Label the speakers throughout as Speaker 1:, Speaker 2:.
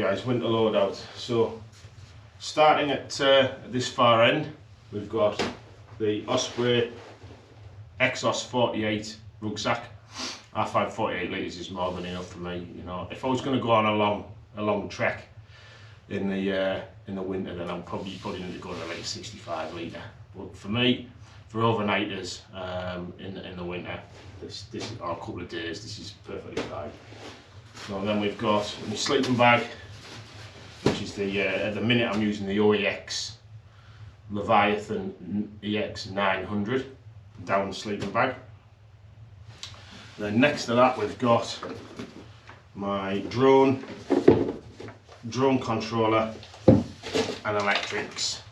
Speaker 1: guys, winter loadout. So starting at this far end, we've got the Osprey Exos 48 rucksack. I find 48 litres is more than enough for me. You know, if I was going to go on a long trek in the winter, then I'm probably need to go to like a 65 litre. But for me, for overnighters in the winter, this or a couple of days, this is perfectly fine. So then we've got my sleeping bag, which is at the minute I'm using the OEX Leviathan EX 900 down sleeping bag. Then next to that we've got my drone controller and electrics.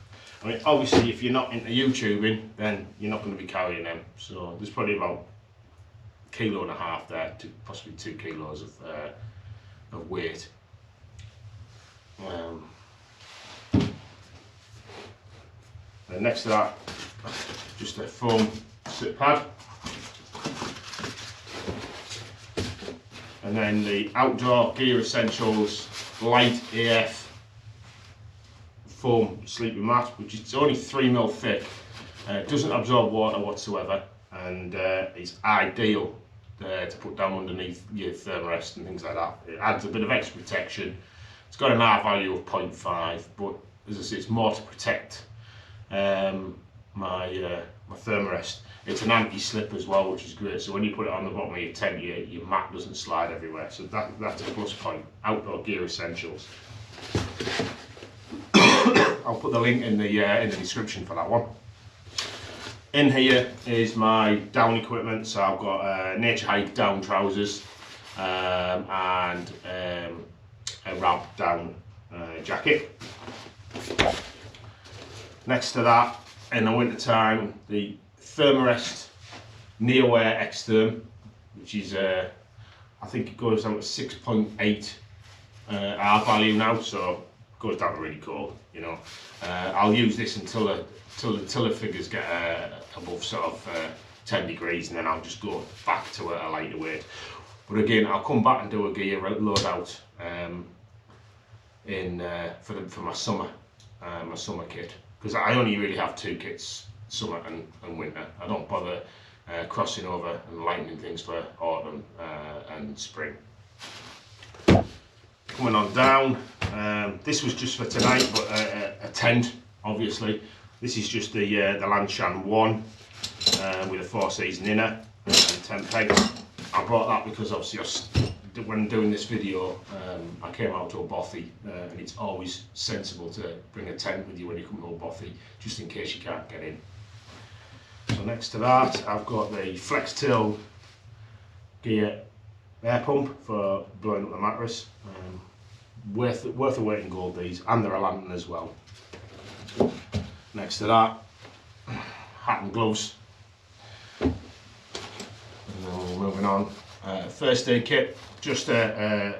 Speaker 1: I mean, obviously if you're not into YouTubing, then you're not going to be carrying them. So there's probably about 1.5 kilos there, to possibly 2 kilos of weight. And next to that, just a foam sit pad. And then the Outdoor Gear Essentials Light AF foam sleeping mat, which is only 3mm thick. It doesn't absorb water whatsoever, and it's ideal to put down underneath your thermarest and things like that. It adds a bit of extra protection. It's got an R value of 0.5, but as I say, it's more to protect my thermarest. It's an anti-slip as well, which is great. So when you put it on the bottom of your tent, your mat doesn't slide everywhere. So that's a plus point. Outdoor Gear Essentials. I'll put the link in the description for that one. In here is my down equipment. So I've got Nature Hike down trousers and a wrap down jacket. Next to that, in the winter time, the Thermarest Neoair X-Therm, which is I think it goes down to 6.8 R value now, so it goes down really cold. You know, I'll use this until the figures get above sort of 10 degrees, and then I'll just go back to a lighter weight. But again, I'll come back and do a gear loadout for my summer kit, because I only really have 2 kits, summer and winter. I don't bother crossing over and lightening things for autumn and spring. Coming on down, this was just for tonight, but a tent, obviously. This is just the Lanshan 1 with a 4-season inner and 10 pegs. I brought that because obviously when doing this video, I came out to a bothy, and it's always sensible to bring a tent with you when you come to a bothy, just in case you can't get in. So next to that, I've got the Flextail Gear air pump for blowing up the mattress. Worth a weight in gold, these, and they're a lantern as well. Next to that, hat and gloves. And then we're moving on. First aid kit, just the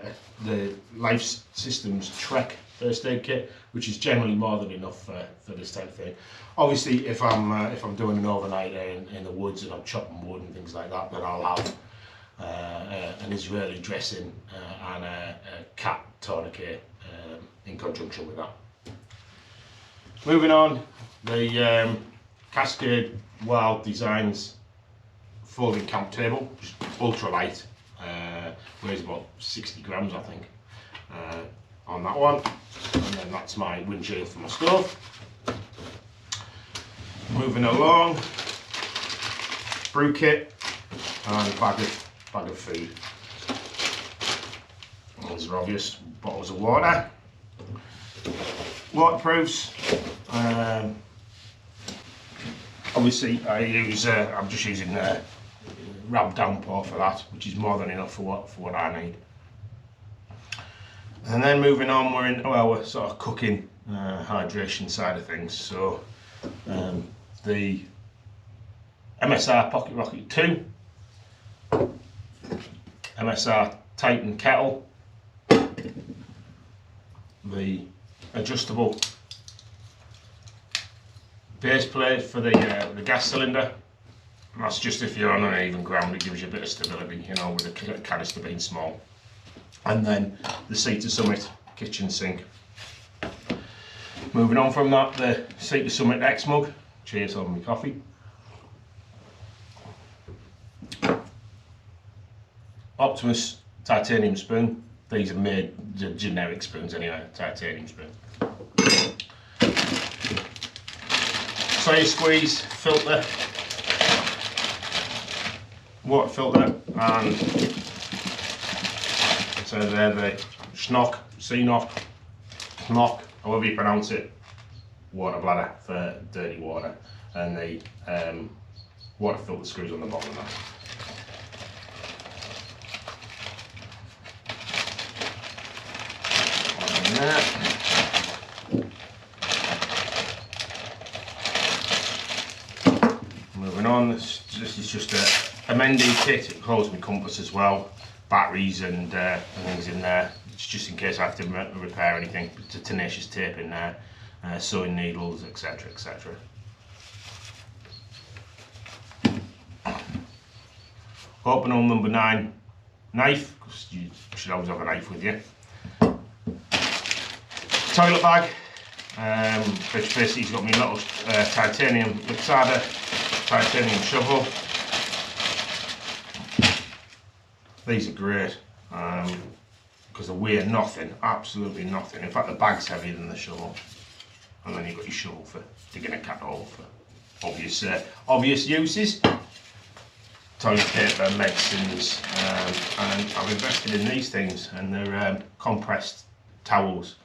Speaker 1: Life Systems Trek first aid kit, which is generally more than enough for this type of thing. Obviously, if I'm doing an overnight in the woods and I'm chopping wood and things like that, then I'll have an Israeli dressing and a cat tourniquet in conjunction with that. Moving on, the Cascade Wild Designs folding camp table, just ultra light, weighs about 60 grams I think on that one. And then that's my windshield for my stove. Moving along, brew kit and bag of food. Those are obvious. Bottles of water, waterproofs. Obviously, I'm just using Rab Downpour for that, which is more than enough for what I need. And then moving on, we're into our sort of cooking hydration side of things. So the MSR Pocket Rocket 2, MSR Titan kettle, the adjustable base plate for the gas cylinder. And that's just if you're on uneven ground, it gives you a bit of stability, you know, with the canister being small. And then the Sea to Summit kitchen sink. Moving on from that, the Sea to Summit X mug. Cheers on my coffee. Optimus titanium spoon. These are made, the generic spoons anyway, titanium spoon. Soya squeeze filter, water filter, and so they're the Schnock, Seanock, Knock, however you pronounce it, water bladder for dirty water, and the water filter screws on the bottom of that. Moving on, this is just a mending kit. It holds my compass as well, batteries and things in there. It's just in case I have to repair anything. It's a tenacious tape in there, sewing needles, etc, etc. Open hole number 9 knife, because you should always have a knife with you. Toilet bag, which basically has got my little titanium Luxada titanium shovel. These are great because they weigh nothing, absolutely nothing. In fact, the bag's heavier than the shovel, and then you've got your shovel for digging a cat hole for obvious uses. Toilet paper, medicines, and I've invested in these things, and they're compressed towels.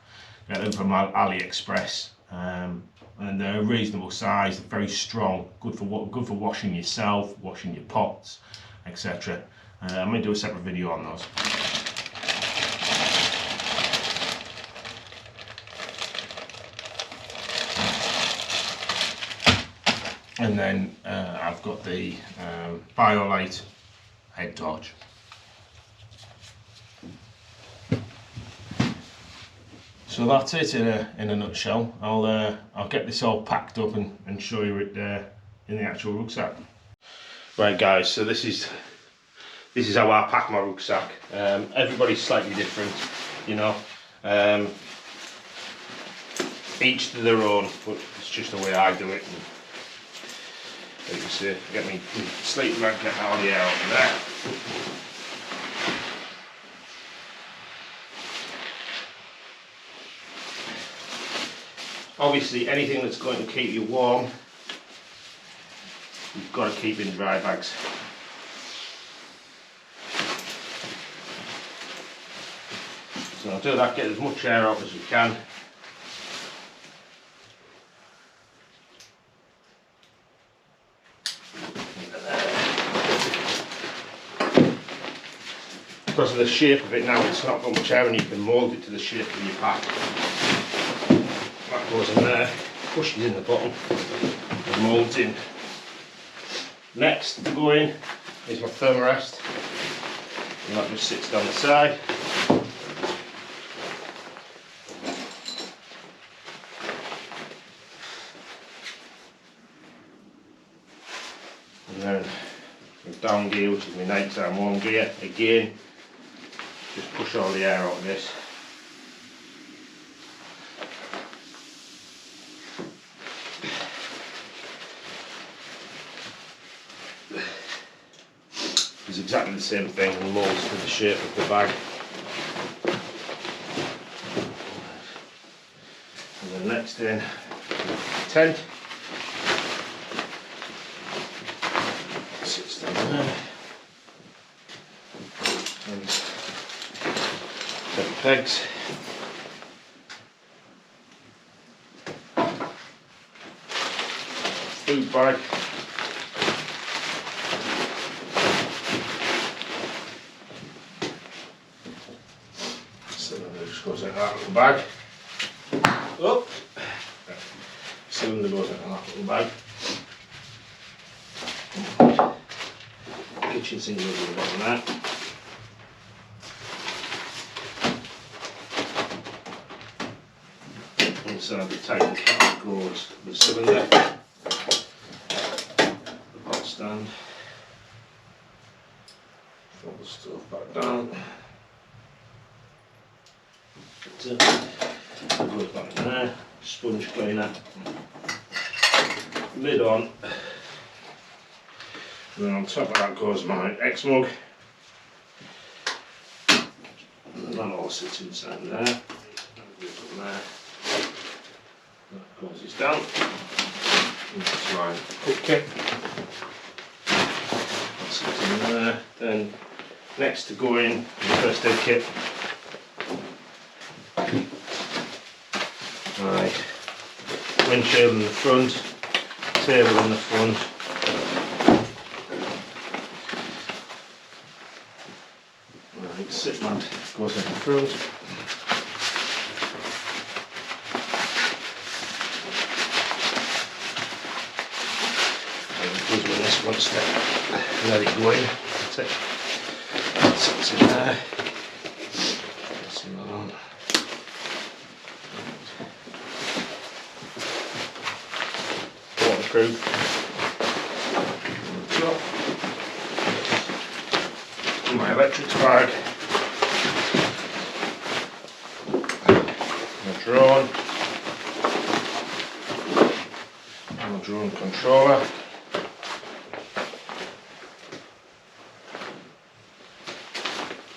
Speaker 1: Get them from AliExpress, and they're a reasonable size, they're very strong, good for washing yourself, washing your pots, etc. I'm going to do a separate video on those. And then I've got the BioLite head torch. So that's it in a nutshell. I'll get this all packed up and show you it in the actual rucksack. Right guys, so this is how I pack my rucksack. Everybody's slightly different, you know. Each to their own, but it's just the way I do it. And, like you see, get me sleeping bag, get all the air out of there. Obviously, anything that's going to keep you warm, you've got to keep in dry bags. So I'll do that, get as much air out as we can. Because of the shape of it now, it's not got much air and you can mould it to the shape of your pack. That goes in there, pushes in the bottom, and moulds in. Next to go in is my thermarest, and that just sits down the side. And then my down gear, which is my nighttime warm gear, again, just push all the air out of this. It's exactly the same thing and molds to the shape of the bag. And then next in, tent. Sits down there. And set the pegs. Food bag. Goes in that little bag. Oh, cylinder goes in that little bag. Kitchen sink goes in the bottom there. Inside the Titan cap goes the cylinder, the pot stand. Put the stuff back down. So, goes back in there, sponge cleaner, lid on, and then on top of that goes my X-Mug, and that all sits inside there. From there, that closes down. That's my cook kit. That sits in there. Then next to go in the first aid kit, my windshield in the front, table in the front, right, sit mat goes in the front, and it goes when this wants to let it go in. That's it. That sits in there. That's in on. Waterproof. My electrics bag. My drone. My drone controller.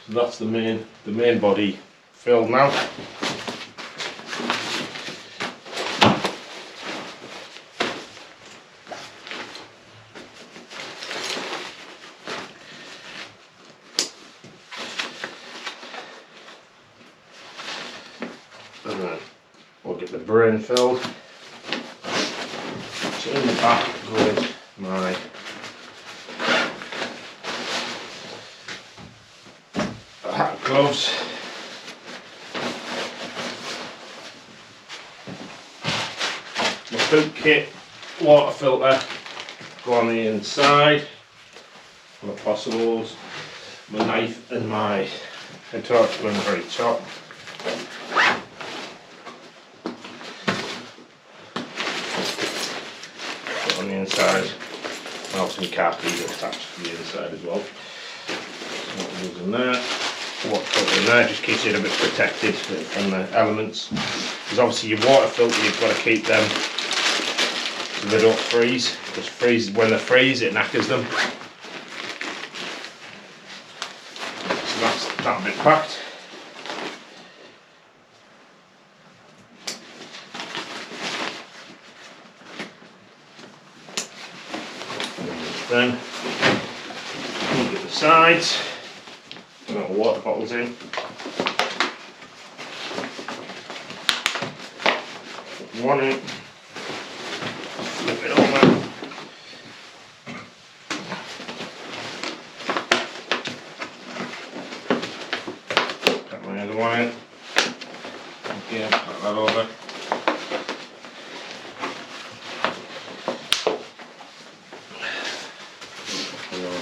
Speaker 1: So that's the main body filled now. And then we'll get the brain filled. So in the back goes my hat, gloves, my boot kit, water filter go on the inside, my possibles, my knife and my head torch go on the very top. On the inside, I'll have some car keys attached to the inside as well. So what goes in there, water filter in there, just keeps it a bit protected from the elements. Because obviously your water filter, you've got to keep them so they don't freeze. Because when they freeze, it knackers them. So that's that bit packed. Then look at the sides, I've got water bottles in. Put one in, flip it over. Put my other one in. Again, put that over.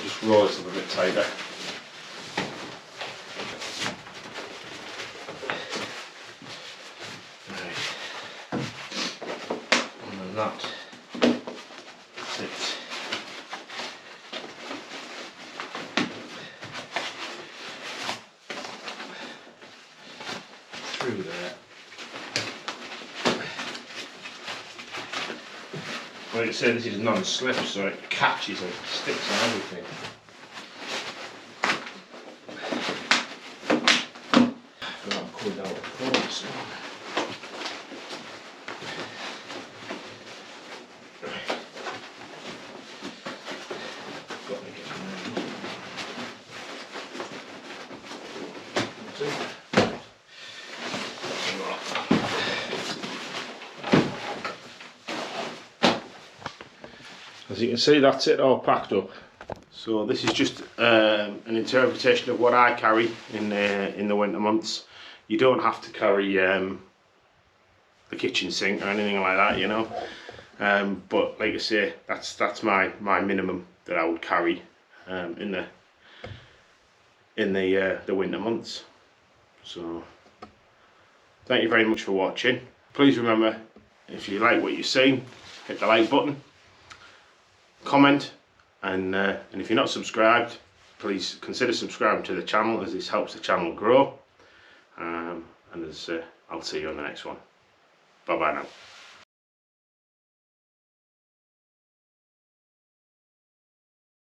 Speaker 1: Just roll it a bit tighter. Right. And then that sits through there. Like I said, this is non-slip, so it catches and sticks on everything. I've pulled out the cords. Got to get in there. As you can see, that's it all packed up. So this is just an interpretation of what I carry in the winter months. You don't have to carry the kitchen sink or anything like that, you know. But like I say, that's my minimum that I would carry in the winter months. So thank you very much for watching. Please remember, if you like what you've seen, hit the like button, comment, and if you're not subscribed, please consider subscribing to the channel, as this helps the channel grow. And and as I'll see you on the next one. Bye bye now.